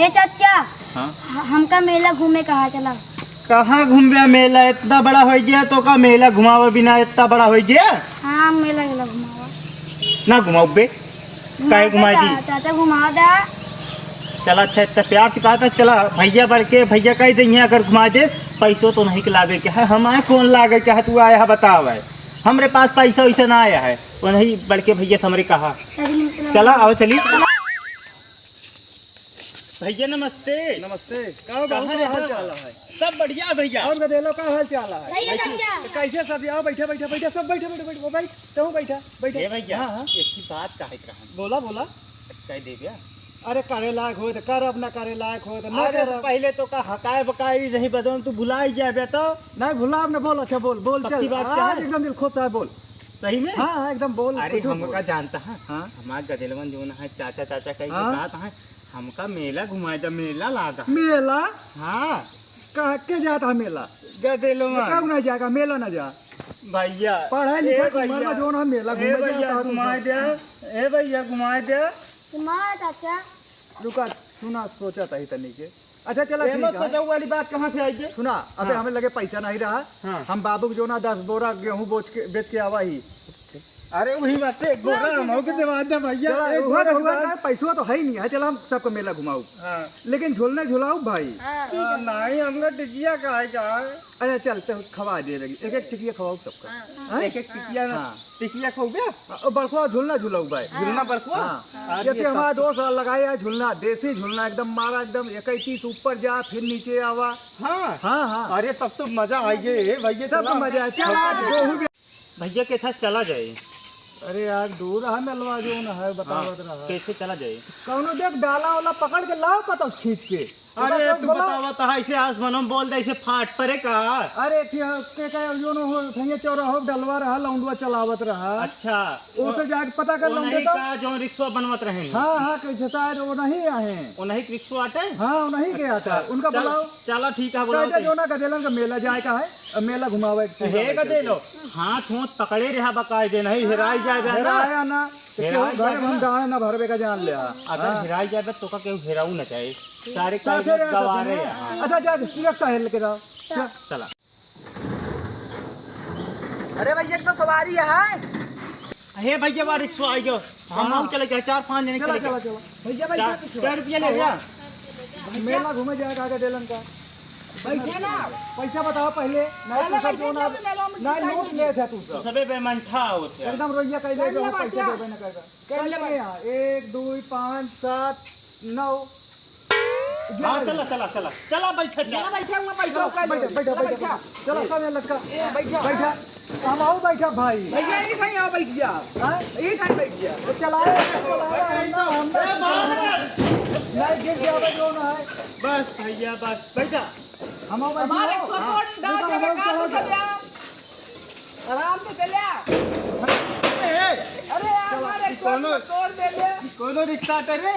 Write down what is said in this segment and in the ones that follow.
हे चाचा, हाँ? हमका मेला घूमे कहाँ चला? कहाँ घूमबे मेला इतना बड़ा हो गया तो का मेला घुमावे बिना इतना बड़ा हो गया हाँ मेला गेला घुमावा। ना घुमाओ बे काहे घुमाई दी चाचा घुमा दा। चला अच्छा इतना प्यार से कहा था चला भैया बढ़ के भैया कह दे यहाँ अगर घुमा दे पैसों तो नहीं लागे के है हमारे कौन लागे के है तू आया है बताओ है हमारे पास पैसा वैसा ना आया है वो नहीं बढ़ के भैया से हमरे कहा चला आओ चलिए भैया नमस्ते। नमस्ते। कहाँ हाल चाल है? सब बढ़िया भैया। और गदेलो का हाल चाल है? भैया चाचा। कैसे सब आओ बैठे बैठे बैठे सब बैठे बैठे बैठे बैठ तुम बैठा बैठे। ये भैया हाँ हाँ एक ही बात कहे कहा बोला बोला। कह दे भैया अरे करे लायक हो तो कर अब ना करे लायक हो तो ना अरे कर। पहले तो का हकाए बकाई नहीं बदल तू भुला ही जाए तो नहीं भुला आपने बोल अच्छा बोल बोल पक्की चल बात क्या है? एकदम दिल खोद बोल। सही में हाँ हाँ एकदम बोल। अरे कुछ बोल। हमका जानता है हाँ हमारे गदेलवन जो है चाचा चाचा कहीं हाँ? बात है हमका मेला घुमाए जा मेला लागा मेला हाँ कह के जाता मेला गदेलवन कब ना जाएगा मेला ना जा भैया पढ़ाई ए लिखाई भैया, तुम्हारा जो ना मेला ए घूमे भैया जाता घुमाए दे ए भैया घुमाए दे घुमा चाचा। रुका सुना सोचा था ही तनी के अच्छा चला ठीक फेमस है सजाऊ वाली बात कहाँ से आई है सुना अबे हाँ। हमें लगे पैसा नहीं रहा हाँ। हम बाबू को जो ना 10 बोरा गेहूं बेच के आवा ही अरे वही बात है एक बोरा हम के दिमाग दे भैया एक हुआ बोरा तो हुआ पैसा तो है ही नहीं है चल हम सबको मेला घुमाऊ हां लेकिन झूलने झुलाऊ भाई नहीं हमका टिकिया कहा जा अच्छा चल तो खवा दे लगी एक एक टिकिया खवाऊ सबका एक एक टिकिया ना हाँ। टिकिया खाओगे बड़खवा झूलना झुलाऊ भाई झुलना बरखवा हाँ जैसे हमारा दोस्त लगाया झूलना देसी झूलना एकदम मारा एकदम 21 ऊपर जा फिर नीचे आवा हाँ हाँ हाँ अरे तब तो मजा आई गए भैया सब चला मजा है चल भैया के साथ चला जाए अरे यार दूर है मेलवा जो ना है बतावत रहा कैसे चला जाए कौनो देख डाला वाला पकड़ के लाओ पता खींच के अरे तू बतावा तो ऐसे आसमानों में बोल दे ऐसे फाट परे का अरे के जो न हो ठंगे चौरा हो डलवा रहा लौंडवा चलावत रहा अच्छा उसे जाके पता कर वो लौंडे नहीं तो का जो रिक्शा बनवत रहे हैं हाँ हाँ कैसे शायद वो नहीं आए वो नहीं रिक्शा आटे हाँ वो नहीं के आता उनका बुलाओ चलो ठीक है कहते बुलाओ जो ना गदेलन का मेला जाए का है अब मेला घुमावे हे गदे लो हाथ होत पकड़े रहा बकाए दे नहीं हिराई जाए ना आया ना घर हम दाने ना भरवे का जान लिया अगर हिराई जाए तो का केहू हिराऊ न चाहे सारे साथे रह गवारे सकते हैं। अच्छा जा सुरक्षा है लेके जाओ चला अरे भैया तो सवारी है हे भैया बा रिक्शा आई गयो हम आऊ चले जाए 4-5 जने चला चले चला चला भैया भैया 4 रुपया ले भैया मेला घूमे जाएगा गदेलन का पैसा ना पैसा बताओ पहले नहीं तो सब जो ना नहीं नोट ले थे तू सब सबे बेमंठा होते एकदम रोइया कह दे जो पैसा देबे ना करेगा कह ले यहां 1 2 5 7 9 हां चला चला चला चला बैठ जा बैठा पैसा बैठा बैठा चलो सब यहाँ लटका बैठा हम आओ बैठा भाई भैया ये कहीं आओ बैठ गया ये कहीं बैठ गया तो चलाए नहीं गिर गया भाई जो ना है बस भैया बस बैठा हम आओ हमारे बैठा सपोर्ट डाल के काम कर लिया आराम से चलिया अरे हमारे तोड़ दे ले कोनो रिक्शा करे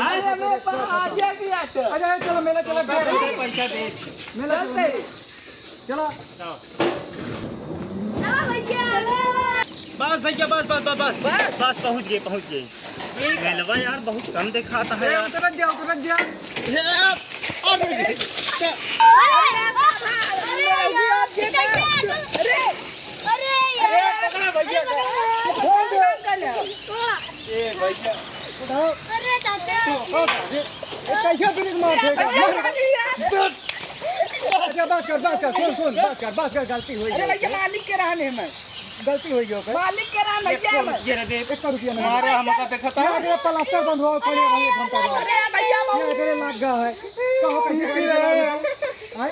अरे मेरे पास आ गया क्या अरे चलो मेला चलो पैसा दे मेला चलो बस भैया बस बस बस बस बस पहुंच गए मेलवा यार बहुत कम दिखाता है यार उतर जा ए भैया कैसे फिनिश मार अच्छा बात कर सुन बात कर गलती हुई अरे भैया मालिक के रहने में गलती हुई जो मालिक के रहने भैया में ये रे दे 1 रुपया नहीं मारे हमका देखता है अरे प्लास्टर बंद हो पड़े रही घंटा बाद अरे भैया ये तेरे लग गया है कहो कैसे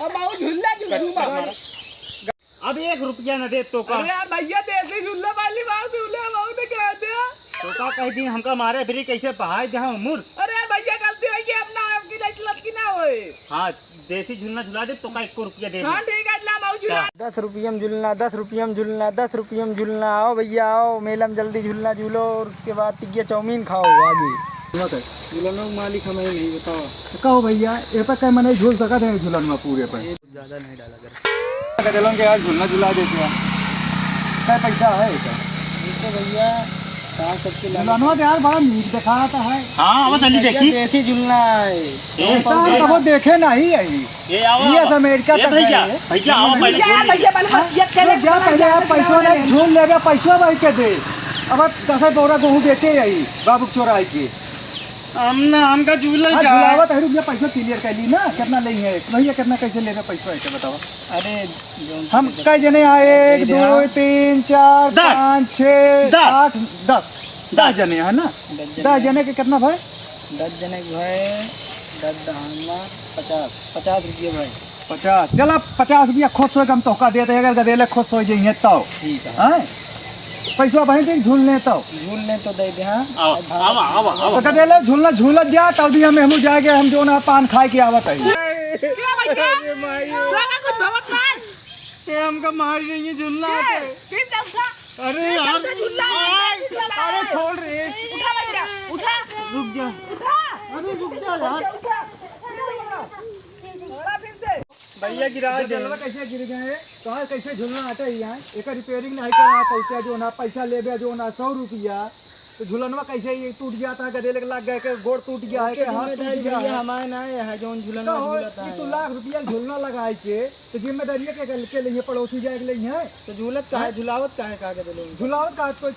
अब आओ झुल्ला झुल्ला अब 1 रुपया न दे तो का अरे भैया देसी झुल्ला वाली बात झुल्ला बहुत क्या दे तो का कह दिन हमका मारे फिर कैसे पहाड़ जहां मुर अरे भैया गलती हुई कि अपना आपकी लत की ना होए हां देसी झुलना झुला दे तो का 1 रुपया दे हां ठीक है इतना माऊ झुला 10 रुपये में झूलना 10 रुपये में झूलना 10 रुपये में झूलना आओ भैया आओ मेला में जल्दी झूलना झूलो और उसके बाद टिकिया चाउमीन खाओ आगे झुलना मालिक हमें नहीं बताओ कहो भैया ये तक मैं नहीं झूल सका थे झूलन में पूरे पर ज्यादा नहीं डाला कर गदेलों के आज झूलना झुला देते हैं क्या पैसा है तो भैया 60 झुलनवा तो यार बड़ा नीक दिखाता है। हाँ वो चली देखी देसी झूलना है। तो वो देखे नहीं है ये आओ ये अमेरिका तक भैया है। भैया आओ पहले भैया झूल भैया बन मत ये चलो जा पहले आप पैसा ले झूल लेगा पैसा भाई के दे। अब 10 बोरा गेहूं बेचे यही बाबू चौराहे के हमका झूला झुलावत है रुपया पैसा क्लियर कर ली ना कितना नहीं है भैया कितना कैसे लेगा पैसा ऐसे बताओ। अरे हम कई जने आए 1 2 3 4 दस। 5 6 दस। 8 10 जने है ना 10 जने के कितना भाई 10 जने भाई 10 दामा 50 रुपये भाई 50 चला 50 रुपया खुश हो हम तोहका देते अगर गदेले खुश हो जाइए तो ठीक है। हैं पैसा भाई दिन झूलने तो झूलने तो दे दे हाँ। तो गदेले झूलना झूलत जा तब भी हम जाके हम जो ना पान खाए के आवत है। हमका मार रही है झूलना अरे यार अरे छोड़ रे रुक जा अरे रुक जा यार भैया गिरा जलवा कैसे गिर गए कहाँ कैसे झूलना आता है यहाँ एक रिपेयरिंग नहीं करा पहुँचा जो ना पैसा ले गया जो ना 100 रुपया तो झूलनवा कैसे ये टूट गया था गदे लग गया के गोड़ टूट गया है के हाथ टूट गया है हमारे ना है जो झूलन तो झूलता तू लाख रुपया झूलना लगाए के तो जिम्मेदारी के लिए पड़ोसी जाए के लिए है तो झूलत का है झुलावत का है का के दिलो झुलावत का कोई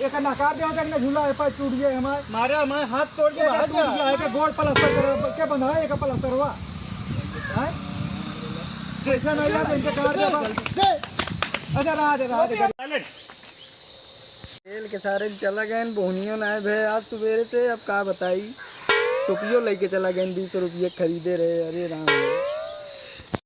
एक नकार दे ना झूला है पर टूट गया हमारे मारे हमारे हाथ तोड़ के हाथ टूट गया है के गोड़ प्लास्टर कर के बंधा है एक प्लास्टरवा है पैसा नहीं यार इनके कार दे अच्छा राज तेल के सारे चला गए बोहनियों ना भे आज सवेरे से अब का बताई टोपियो लेके चला गए 200 रुपये खरीदे रहे। अरे राम